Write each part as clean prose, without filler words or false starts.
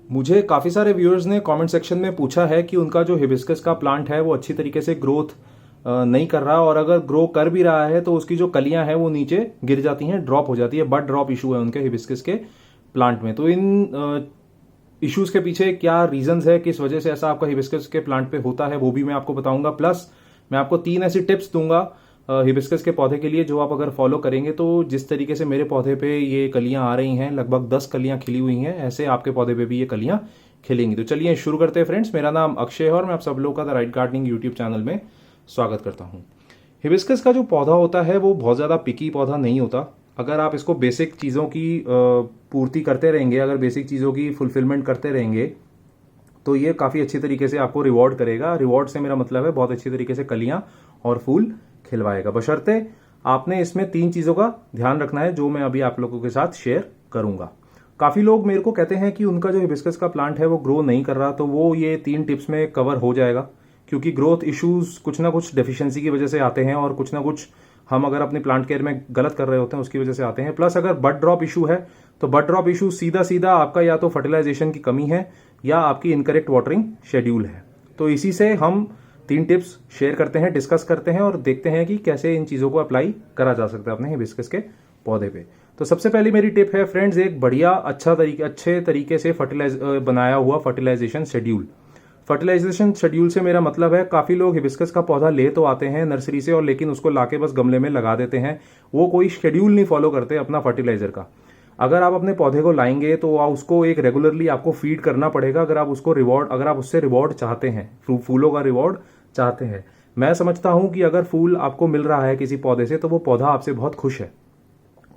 मुझे काफ़ी सारे व्यूअर्स ने कमेंट सेक्शन में पूछा है कि उनका जो हिबिस्कस का प्लांट है वो अच्छी तरीके से ग्रोथ नहीं कर रहा, और अगर ग्रो कर भी रहा है तो उसकी जो कलियां हैं वो नीचे गिर जाती हैं, ड्रॉप हो जाती है। बड ड्रॉप इशू है उनके हिबिस्कस के प्लांट में। तो इन इश्यूज के पीछे क्या रीजंस है, किस वजह से ऐसा आपका हिबिस्कस के प्लांट पे होता है, वो भी मैं आपको बताऊंगा। प्लस मैं आपको 3 ऐसी टिप्स दूंगा हिबिस्कस के पौधे के लिए जो आप अगर फॉलो करेंगे तो जिस तरीके से मेरे पौधे पे ये कलियां आ रही हैं, लगभग 10 कलियां खिली हुई हैं, ऐसे आपके पौधे पे भी ये कलियां खिलेंगी। तो चलिए शुरू करते हैं फ्रेंड्स। मेरा नाम अक्षय है और मैं आप सब लोगों का the right gardening YouTube channel में स्वागत करता हूं। हिबिस्कस का जो पौधा होता है वो बहुत ज़्यादा पिकी पौधा नहीं होता। अगर आप इसको बेसिक चीज़ों की पूर्ति करते रहेंगे, अगर बेसिक चीज़ों की फुलफिलमेंट करते रहेंगे तो ये काफ़ी अच्छी तरीके से आपको रिवॉर्ड करेगा। रिवॉर्ड से मेरा मतलब है बहुत अच्छी तरीके से कलियां और फूल खिलवाएगा, बशर्ते आपने इसमें 3 चीज़ों का ध्यान रखना है जो मैं अभी आप लोगों के साथ शेयर करूंगा। काफ़ी लोग मेरे को कहते हैं कि उनका जो हिबिस्कस का प्लांट है वो ग्रो नहीं कर रहा, तो वो ये 3 टिप्स में कवर हो जाएगा, क्योंकि ग्रोथ इश्यूज कुछ ना कुछ डेफिशिएंसी की वजह से आते हैं और कुछ ना कुछ हम अगर अपनी प्लांट केयर में गलत कर रहे होते हैं उसकी वजह से आते हैं। प्लस अगर बड ड्रॉप इशू है तो बड ड्रॉप इशू सीधा सीधा आपका या तो फर्टिलाइजेशन की कमी है या आपकी इनकरेक्ट वाटरिंग शेड्यूल है। तो इसी से हम 3 टिप्स शेयर करते हैं, डिस्कस करते हैं और देखते हैं कि कैसे इन चीज़ों को अप्लाई करा जा सकता है अपने हिबिस्कस के पौधे पे। तो सबसे पहली मेरी टिप है फ्रेंड्स, एक बढ़िया अच्छे तरीके से बनाया हुआ फर्टिलाइजेशन शेड्यूल। फर्टिलाइजेशन शेड्यूल से मेरा मतलब है, काफ़ी लोग हिबिस्कस का पौधा ले तो आते हैं नर्सरी से और लेकिन उसको लाके बस गमले में लगा देते हैं, वो कोई शेड्यूल नहीं फॉलो करते अपना फर्टिलाइजर का। अगर आप अपने पौधे को लाएंगे तो उसको एक रेगुलरली आपको फीड करना पड़ेगा अगर आप उससे रिवॉर्ड चाहते हैं, फूलों का रिवॉर्ड चाहते हैं। मैं समझता हूं कि अगर फूल आपको मिल रहा है किसी पौधे से तो वो पौधा आपसे बहुत खुश है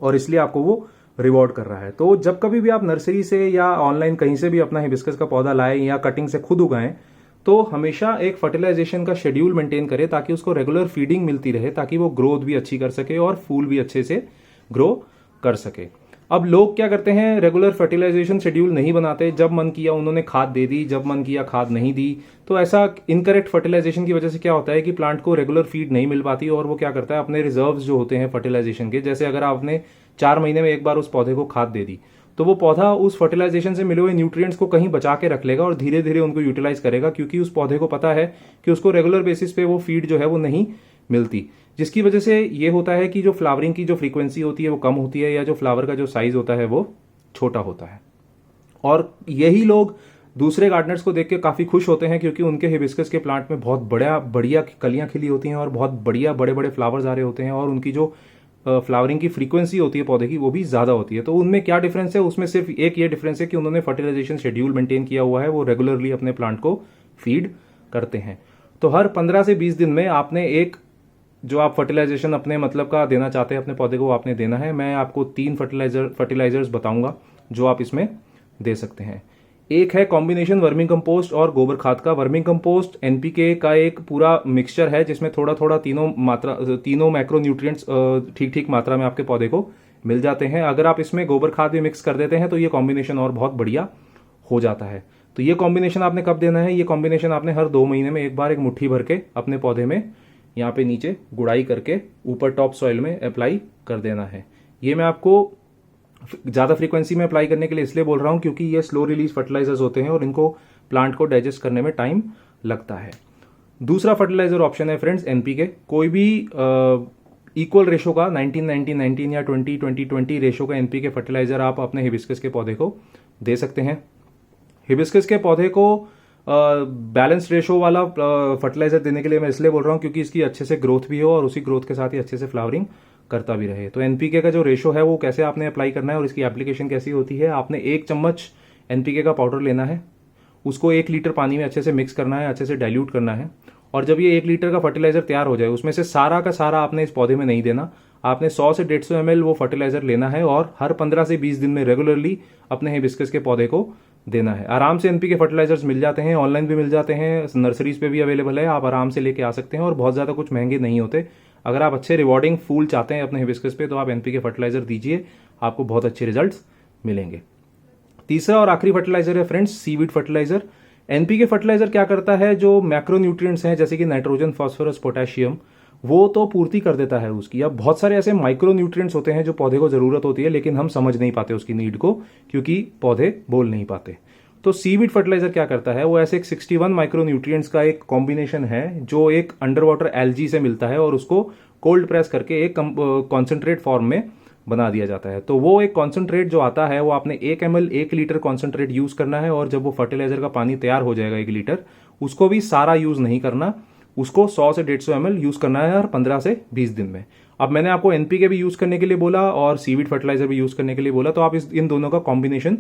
और इसलिए आपको वो रिवॉर्ड कर रहा है। तो जब कभी भी आप नर्सरी से या ऑनलाइन कहीं से भी अपना हिबिस्कस का पौधा लाएं या कटिंग से खुद उगाएं तो हमेशा एक फर्टिलाइजेशन का शेड्यूल मेंटेन करें ताकि उसको रेगुलर फीडिंग मिलती रहे, ताकि वो ग्रोथ भी अच्छी कर सके और फूल भी अच्छे से ग्रो कर सके। अब लोग क्या करते हैं, रेगुलर फर्टिलाइजेशन शेड्यूल नहीं बनाते, जब मन किया उन्होंने खाद दे दी, जब मन किया खाद नहीं दी। तो ऐसा इनकरेक्ट फर्टिलाइजेशन की वजह से क्या होता है कि प्लांट को रेगुलर फीड नहीं मिल पाती और वो क्या करता है अपने रिजर्व्स जो होते हैं फर्टिलाइजेशन के, जैसे अगर आपने 4 महीने में एक बार उस पौधे को खाद दे दी तो वो पौधा उस फर्टिलाइजेशन से मिले हुए न्यूट्रिएंट्स को कहीं बचा के रख लेगा और धीरे धीरे उनको यूटिलाइज करेगा, क्योंकि उस पौधे को पता है कि उसको रेगुलर बेसिस पे वो फीड जो है वो नहीं मिलती। जिसकी वजह से ये होता है कि जो फ्लावरिंग की जो फ्रीक्वेंसी होती है वो कम होती है या जो फ्लावर का जो साइज होता है वो छोटा होता है। और यही लोग दूसरे गार्डनर्स को देख के काफ़ी खुश होते हैं क्योंकि उनके हिबिस्कस के प्लांट में बहुत बढ़िया कलियां खिली होती हैं और बहुत बढ़िया बड़े बड़े फ्लावर्स आ रहे होते हैं और उनकी जो फ्लावरिंग की फ्रीक्वेंसी होती है पौधे की वो भी ज़्यादा होती है। तो उनमें क्या डिफरेंस है, उसमें सिर्फ एक ये डिफरेंस है कि उन्होंने फर्टिलाइजेशन शेड्यूल मेंटेन किया हुआ है, वो रेगुलरली अपने प्लांट को फीड करते हैं। तो हर 15 से 20 दिन में आपने एक जो आप फर्टिलाइजेशन अपने मतलब का देना चाहते हैं अपने पौधे को, आपने देना है। मैं आपको 3 फर्टिलाइजर्स बताऊंगा जो आप इसमें दे सकते हैं। एक है कॉम्बिनेशन वर्मिंग कंपोस्ट और गोबर खाद का। वर्मिंग कंपोस्ट एनपीके का एक पूरा मिक्सचर है जिसमें थोड़ा थोड़ा तीनों मैक्रो न्यूट्रिएंट्स ठीक ठीक मात्रा में आपके पौधे को मिल जाते हैं। अगर आप इसमें गोबर खाद भी मिक्स कर देते हैं तो ये कॉम्बिनेशन और बहुत बढ़िया हो जाता है। तो ये कॉम्बिनेशन आपने कब देना है, ये कॉम्बिनेशन आपने हर 2 महीने में एक बार एक मुट्ठी भर के अपने पौधे में यहाँ पे नीचे गुड़ाई करके ऊपर टॉप सॉइल में अप्लाई कर देना है। ये मैं आपको ज़्यादा फ्रीक्वेंसी में अप्लाई करने के लिए इसलिए बोल रहा हूँ क्योंकि ये स्लो रिलीज फर्टिलाइजर्स होते हैं और इनको प्लांट को डाइजेस्ट करने में टाइम लगता है। दूसरा फर्टिलाइजर ऑप्शन है फ्रेंड्स एनपीके। कोई भी इक्वल रेशो का 19-19-19 या 20-20-20 रेशो का एनपीके फर्टिलाइजर आप अपने हिबिस्कस के पौधे को दे सकते हैं। हिबिस्कस के पौधे को बैलेंस रेशो वाला फर्टिलाइजर देने के लिए मैं इसलिए बोल रहा हूँ क्योंकि इसकी अच्छे से ग्रोथ भी हो और उसी ग्रोथ के साथ ही अच्छे से फ्लावरिंग करता भी रहे। तो एनपीके का जो रेशो है वो कैसे आपने अप्लाई करना है और इसकी एप्लीकेशन कैसी होती है, आपने 1 चम्मच एनपीके का पाउडर लेना है, उसको 1 लीटर पानी में अच्छे से मिक्स करना है, अच्छे से डाइल्यूट करना है और जब ये 1 लीटर का फर्टिलाइजर तैयार हो जाए उसमें से सारा का सारा आपने इस पौधे में नहीं देना, आपने 100 से 150 ml वो फर्टिलाइजर लेना है और हर 15 से 20 दिन में रेगुलरली अपने हिबिस्कस के पौधे को देना है। आराम से एनपीके फर्टिलाइजर्स मिल जाते हैं, ऑनलाइन भी मिल जाते हैं, नर्सरीज पे भी अवेलेबल है, आप आराम से लेके आ सकते हैं और बहुत ज़्यादा कुछ महंगे नहीं होते। अगर आप अच्छे रिवॉर्डिंग फूल चाहते हैं अपने हिबिस्कस पे तो आप एनपीके फर्टिलाइजर दीजिए, आपको बहुत अच्छे रिजल्ट्स मिलेंगे। तीसरा और आखिरी फर्टिलाइजर है friends seaweed fertilizer. NPK fertilizer क्या करता है, जो मैक्रो न्यूट्रिएंट्स हैं जैसे कि नाइट्रोजन, फास्फोरस, पोटेशियम, वो तो पूर्ति कर देता है उसकी। अब बहुत सारे ऐसे माइक्रो न्यूट्रिएंट्स होते हैं जो पौधे को जरूरत होती है लेकिन हम समझ नहीं पाते उसकी नीड को क्योंकि पौधे बोल नहीं पाते। तो सीवीड फर्टिलाइजर क्या करता है, वो ऐसे एक 61 माइक्रो न्यूट्रिएंट्स का एक कॉम्बिनेशन है जो एक अंडर वाटर एल्गी से मिलता है और उसको कोल्ड प्रेस करके एक कॉन्सेंट्रेट फॉर्म में बना दिया जाता है। तो वो एक कॉन्सेंट्रेट जो आता है वो आपने 1 ml 1 लीटर कॉन्सेंट्रेट यूज करना है, और जब वो फर्टिलाइजर का पानी तैयार हो जाएगा 1 लीटर, उसको भी सारा यूज नहीं करना, उसको 100 से 150 ml यूज करना है हर 15 से 20 दिन में। अब मैंने आपको एनपीके भी यूज करने के लिए बोला और सीवीड फर्टिलाइजर भी यूज करने के लिए बोला, तो आप इन दोनों का कॉम्बिनेशन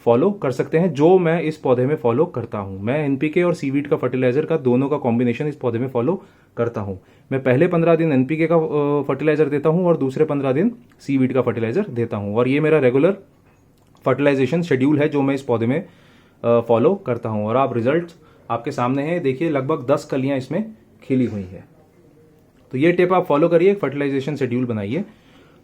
फॉलो कर सकते हैं, जो मैं इस पौधे में फॉलो करता हूं। मैं एनपीके और सीवीड का फर्टिलाइजर का दोनों का कॉम्बिनेशन इस पौधे में फॉलो करता हूं। मैं पहले 15 दिन एनपीके का फर्टिलाइजर देता हूं और दूसरे 15 दिन सीवीड का फर्टिलाइजर देता हूं, और ये मेरा रेगुलर फर्टिलाइजेशन शेड्यूल है जो मैं इस पौधे में फॉलो करता हूं। और आप रिजल्ट आपके सामने है, देखिए लगभग 10 कलियां इसमें खिली हुई है। तो ये टिप आप फॉलो करिए, फर्टिलाइजेशन शेड्यूल बनाइए।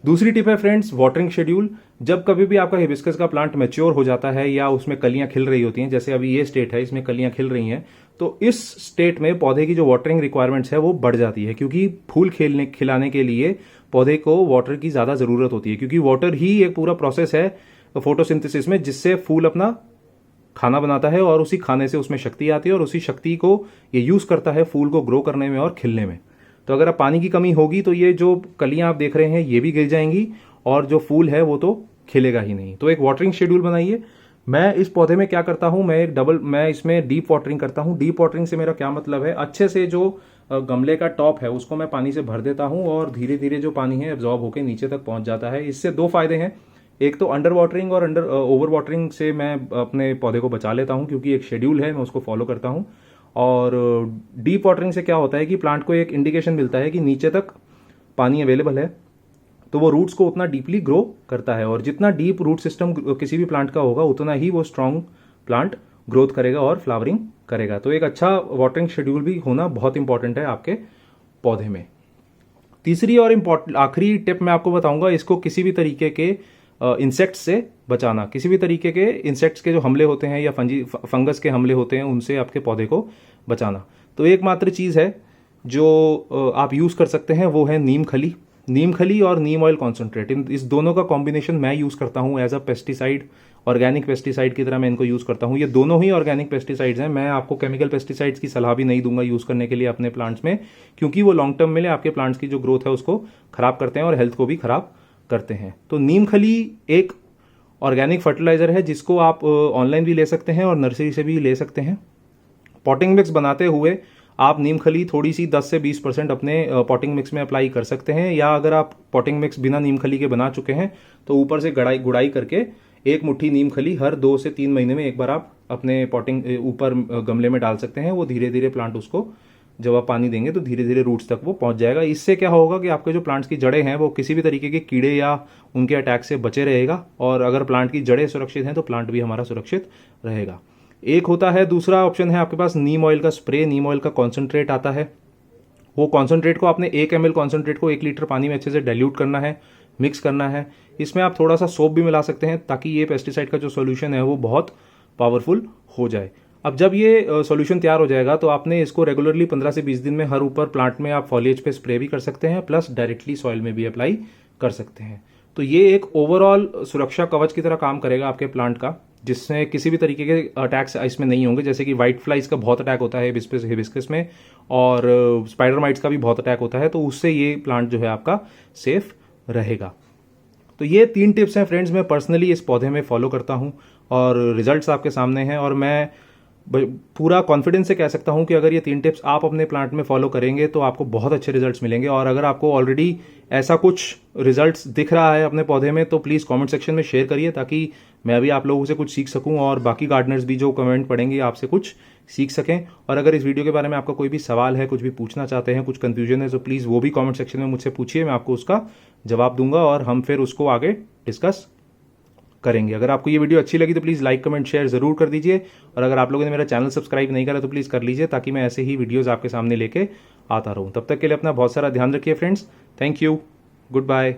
दूसरी टिप है फ्रेंड्स, वाटरिंग शेड्यूल। जब कभी भी आपका हिबिस्कस का प्लांट मैच्योर हो जाता है या उसमें कलियां खिल रही होती हैं, जैसे अभी ये स्टेट है, इसमें कलियां खिल रही हैं, तो इस स्टेट में पौधे की जो वाटरिंग रिक्वायरमेंट्स है वो बढ़ जाती है, क्योंकि फूल खिलाने के लिए पौधे को वाटर की ज्यादा जरूरत होती है, क्योंकि वाटर ही एक पूरा प्रोसेस है फोटोसिंथेसिस में जिससे फूल अपना खाना बनाता है और उसी खाने से उसमें शक्ति आती है और उसी शक्ति को ये यूज करता है फूल को ग्रो करने में और खिलने में। तो अगर आप पानी की कमी होगी तो ये जो कलियां आप देख रहे हैं ये भी गिर जाएंगी और जो फूल है वो तो खिलेगा ही नहीं। तो एक वाटरिंग शेड्यूल बनाइए। मैं इस पौधे में क्या करता हूं, मैं इसमें डीप वाटरिंग करता हूं। डीप वाटरिंग से मेरा क्या मतलब है, अच्छे से जो गमले का टॉप है उसको मैं पानी से भर देता हूं और धीरे धीरे जो पानी है एब्जॉर्ब होकर नीचे तक पहुंच जाता है। इससे दो फायदे हैं, एक तो अंडर वाटरिंग और ओवर वाटरिंग से मैं अपने पौधे को बचा लेता हूं, क्योंकि एक शेड्यूल है मैं उसको फॉलो करता हूं। और डीप वाटरिंग से क्या होता है कि प्लांट को एक इंडिकेशन मिलता है कि नीचे तक पानी अवेलेबल है, तो वो रूट्स को उतना डीपली ग्रो करता है, और जितना डीप रूट सिस्टम किसी भी प्लांट का होगा उतना ही वो स्ट्रांग प्लांट ग्रोथ करेगा और फ्लावरिंग करेगा। तो एक अच्छा वाटरिंग शेड्यूल भी होना बहुत इंपॉर्टेंट है आपके पौधे में। तीसरी और आखिरी टिप मैं आपको बताऊंगा, इसको किसी भी तरीके के इंसेक्ट्स से बचाना। किसी भी तरीके के इंसेक्ट्स के जो हमले होते हैं या फंगस के हमले होते हैं उनसे आपके पौधे को बचाना। तो एकमात्र चीज है जो आप यूज कर सकते हैं वो है नीम खली। नीम खली और नीम ऑयल कॉन्सेंट्रेट, इस दोनों का कॉम्बिनेशन मैं यूज करता हूं as a pesticide, organic pesticide की तरह मैं इनको यूज करता हूं। ये दोनों ही ऑर्गेनिक पेस्टिसाइड्स हैं। मैं आपको केमिकल पेस्टिसाइड्स की सलाह भी नहीं दूंगा यूज करने के लिए अपने प्लांट्स में, क्योंकि वो लॉन्ग टर्म में आपके प्लांट्स की जो ग्रोथ है उसको खराब करते हैं और हेल्थ को भी खराब करते हैं। तो नीम खली एक ऑर्गेनिक फर्टिलाइजर है जिसको आप ऑनलाइन भी ले सकते हैं और नर्सरी से भी ले सकते हैं। पॉटिंग मिक्स बनाते हुए आप नीम खली थोड़ी सी 10 से 20% अपने पॉटिंग मिक्स में अप्लाई कर सकते हैं, या अगर आप पॉटिंग मिक्स बिना नीम खली के बना चुके हैं तो ऊपर से गुड़ाई करके एक मुट्ठी नीम खली हर 2 से 3 महीने में एक बार आप अपने पॉटिंग ऊपर गमले में डाल सकते हैं। वो धीरे धीरे प्लांट उसको जब आप पानी देंगे तो धीरे धीरे रूट्स तक वो पहुंच जाएगा। इससे क्या होगा कि आपके जो प्लांट्स की जड़ें हैं वो किसी भी तरीके के कीड़े या उनके अटैक से बचे रहेगा, और अगर प्लांट की जड़ें सुरक्षित हैं तो प्लांट भी हमारा सुरक्षित रहेगा। एक होता है, दूसरा ऑप्शन है आपके पास नीम ऑयल का स्प्रे, नीम ऑयल का कॉन्सेंट्रेट आता है। वो कॉन्सेंट्रेट को आपने 1 ml कॉन्सेंट्रेट को 1 लीटर पानी में अच्छे से डाइल्यूट करना है, मिक्स करना है। इसमें आप थोड़ा सा सोप भी मिला सकते हैं ताकि ये पेस्टिसाइड का जो सोल्यूशन है वो बहुत पावरफुल हो जाए। अब जब ये सॉल्यूशन तैयार हो जाएगा तो आपने इसको रेगुलरली 15 से 20 दिन में हर ऊपर प्लांट में आप फॉलिएज पे स्प्रे भी कर सकते हैं, प्लस डायरेक्टली सॉइल में भी अप्लाई कर सकते हैं। तो ये एक ओवरऑल सुरक्षा कवच की तरह काम करेगा आपके प्लांट का, जिससे किसी भी तरीके के अटैक्स इसमें नहीं होंगे। जैसे कि व्हाइट फ्लाइज का बहुत अटैक होता है हिबिस्कस में, और स्पाइडर माइट्स का भी बहुत अटैक होता है, तो उससे ये प्लांट जो है आपका सेफ रहेगा। तो ये 3 टिप्स हैं फ्रेंड्स, मैं पर्सनली इस पौधे में फॉलो करता हूं और रिजल्ट्स आपके सामने हैं, और मैं पूरा कॉन्फिडेंस से कह सकता हूं कि अगर ये 3 टिप्स आप अपने प्लांट में फॉलो करेंगे तो आपको बहुत अच्छे रिजल्ट्स मिलेंगे। और अगर आपको ऑलरेडी ऐसा कुछ रिजल्ट्स दिख रहा है अपने पौधे में तो प्लीज़ कमेंट सेक्शन में शेयर करिए, ताकि मैं भी आप लोगों से कुछ सीख सकूं और बाकी गार्डनर्स भी जो कमेंट पढ़ेंगे आपसे कुछ सीख सकें। और अगर इस वीडियो के बारे में आपका कोई भी सवाल है, कुछ भी पूछना चाहते हैं, कुछ कंफ्यूजन है, तो प्लीज़ वो भी कमेंट सेक्शन में मुझसे पूछिए, मैं आपको उसका जवाब दूंगा और हम फिर उसको आगे डिस्कस करेंगे। अगर आपको ये वीडियो अच्छी लगी तो प्लीज़ लाइक कमेंट शेयर जरूर कर दीजिए, और अगर आप लोगों ने मेरा चैनल सब्सक्राइब नहीं करा तो प्लीज़ कर लीजिए, ताकि मैं ऐसे ही वीडियोस आपके सामने लेके आता रहूं। तब तक के लिए अपना बहुत सारा ध्यान रखिए friends. Thank you, good bye.